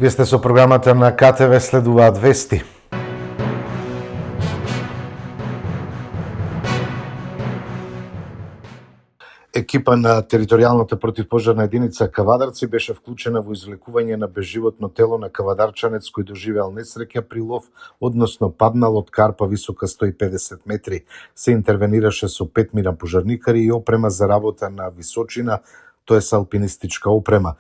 Вие сте со програмата на КТВ, следуваат вести. Екипа на територијалната противпожарна единица Кавадарци беше вклучена во извлекување на безживотно тело на кавадарчанец кој доживеал несреќа при лов, односно паднал од карпа висока 150 метри. Се интервенираше со 5 мина пожарникари и опрема за работа на височина, тоест алпинистичка опрема.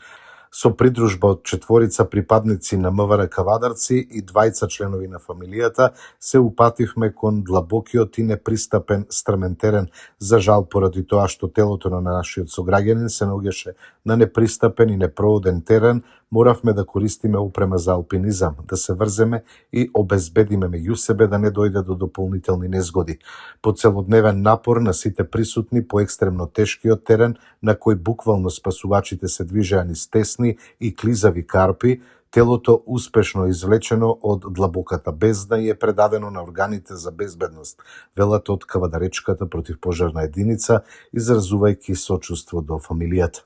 Со придружба од 4 припадници на МВР Кавадарци и 2 членови на фамилијата се упативме кон длабокиот и непристапен стрмен терен. За жал, поради тоа што телото на нашиот сограѓанин се наоѓаше на непристапен и непрооден терен, моравме да користиме опрема за алпинизам, да се врземе и обезбедиме меѓу себе да не дојде до дополнителни незгоди. По целодневен напор на сите присутни по екстремно тешкиот терен, на кој буквално спасувачите се движеа низ тесни и клизави карпи, телото успешно извлечено од длабоката бездна и е предадено на органите за безбедност, велат од Кавадаречката противпожарна единица, изразувајќи сочувство до фамилијата.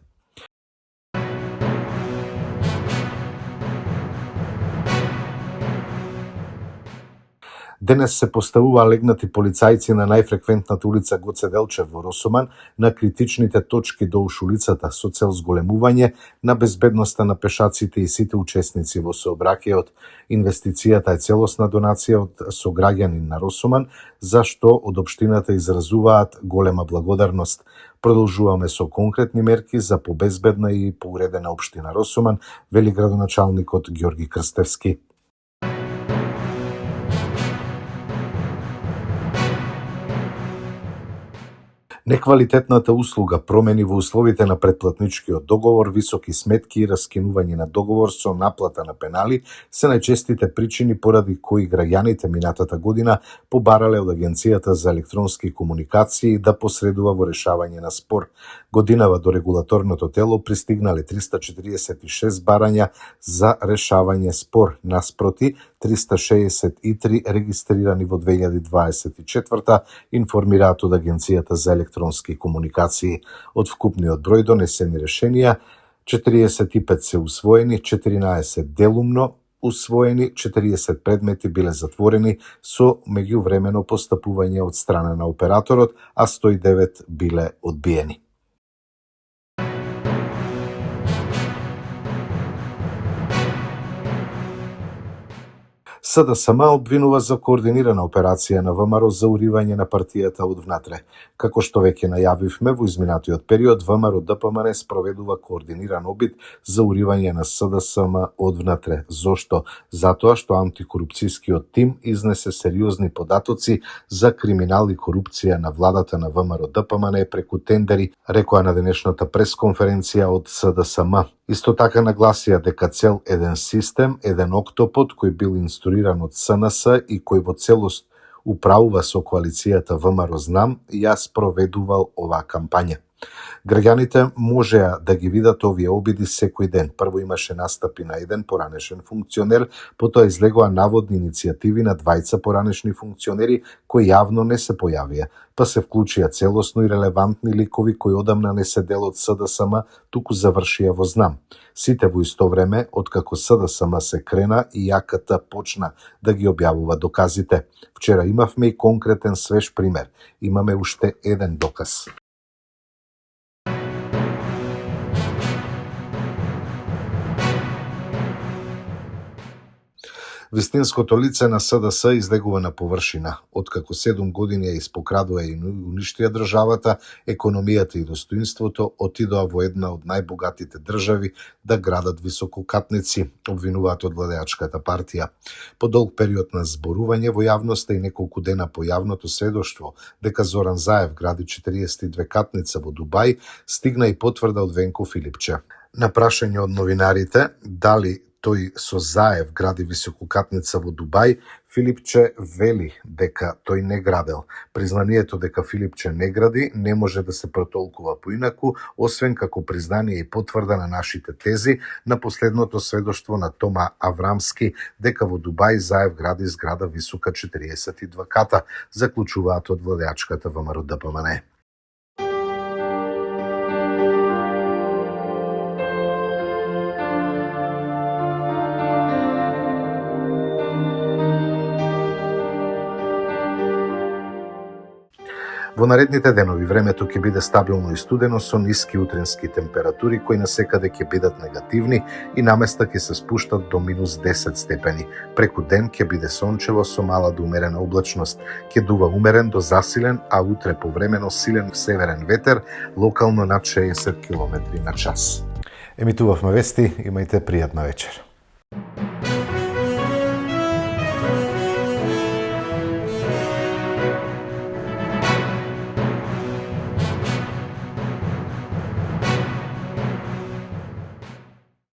Денес се поставуваа легнати полицајци на најфреквентната улица Гоце Делчев во Росоман на критичните точки доуш улицата со цел зголемување на безбедноста на пешаците и сите учесници во сообраќајот. Инвестицијата е целосна донација од сограѓанин на Росоман, за што од општината изразуваат голема благодарност. Продолжуваме со конкретни мерки за побезбедна и поуредена општина Росоман, вели градоначалникот Ѓорги Крстевски. Неквалитетната услуга, промени во условите на претплатничкиот договор, високи сметки и раскинување на договор со наплата на пенали се најчестите причини поради кои граѓаните минатата година побарале од Агенцијата за електронски комуникации да посредува во решавање на спор. Годинава до регулаторното тело пристигнале 346 барања за решавање спор, наспроти 363 регистрирани во 2024, информираат од Агенцијата за електронски комуникации. Од вкупниот број донесени решенија, 45 се усвоени, 14 делумно усвоени, 40 предмети биле затворени со меѓувремено постапување од страна на операторот, а 109 биле одбиени. СДСМ обвинува за координирана операција на ВМРО за уривање на партијата од внатре. Како што веќе најавивме, во изминатиот период ВМРО ДПМН спроведува координиран обид за уривање на СДСМ од внатре. Зошто? Затоа што антикорупцијскиот тим изнесе сериозни податоци за криминал и корупција на владата на ВМРО ДПМН преку тендери, рекоа на денешната пресконференција од СДСМ. Исто така нагласија дека цел еден систем, еден октопод кој бил инструиран од СНС и кој во целост управува со коалицијата ВМРО Знам, ја спроведувал оваа кампања. Граѓаните можеа да ги видат овие обиди секој ден. Прво имаше настапи на еден поранешен функционер, потоа излегоа наводни иницијативи на 2 поранешни функционери кои јавно не се појавија, па се вклучија целосно и релевантни ликови кои одамна не се дел од СДСМ, туку завршија во Знам. Сите во исто време, откако СДСМ се крена и ЈКТ почна да ги објавува доказите. Вчера имавме и конкретен свеж пример. Имаме уште еден доказ. Вистинското лице на СДС излегува на површина. Откако 7 години ја испокрадува и уништија државата, економијата и достоинството, отидоа во една од најбогатите држави да градат висококатници, обвинуваат од владеачката партија. По долг период на зборување во јавноста и неколку дена по јавното сведоштво дека Зоран Заев гради 42 катница во Дубај, стигна и потврда од Венко Филипче. На прашање од новинарите дали тој со Заев гради висококатница во Дубај, Филипче вели дека тој не градел. Признанието дека Филипче не гради не може да се протолкува поинаку, освен како признание и потврда на нашите тези на последното сведоштво на Тома Аврамски дека во Дубај Заев гради зграда висока 42 ката, заклучуваат од владеачката ВМРО ДПМН. Во наредните денови времето ќе биде стабилно и студено со ниски утрински температури кои насекаде ќе бидат негативни и наместа ќе се спуштат до минус 10 степени. Преку ден ќе биде сончево со мала до умерена облачност. Ќе дува умерен до засилен, а утре повремено силен северен ветер, локално над 60 км на час. Емитувавме вести, имајте пријатна вечер.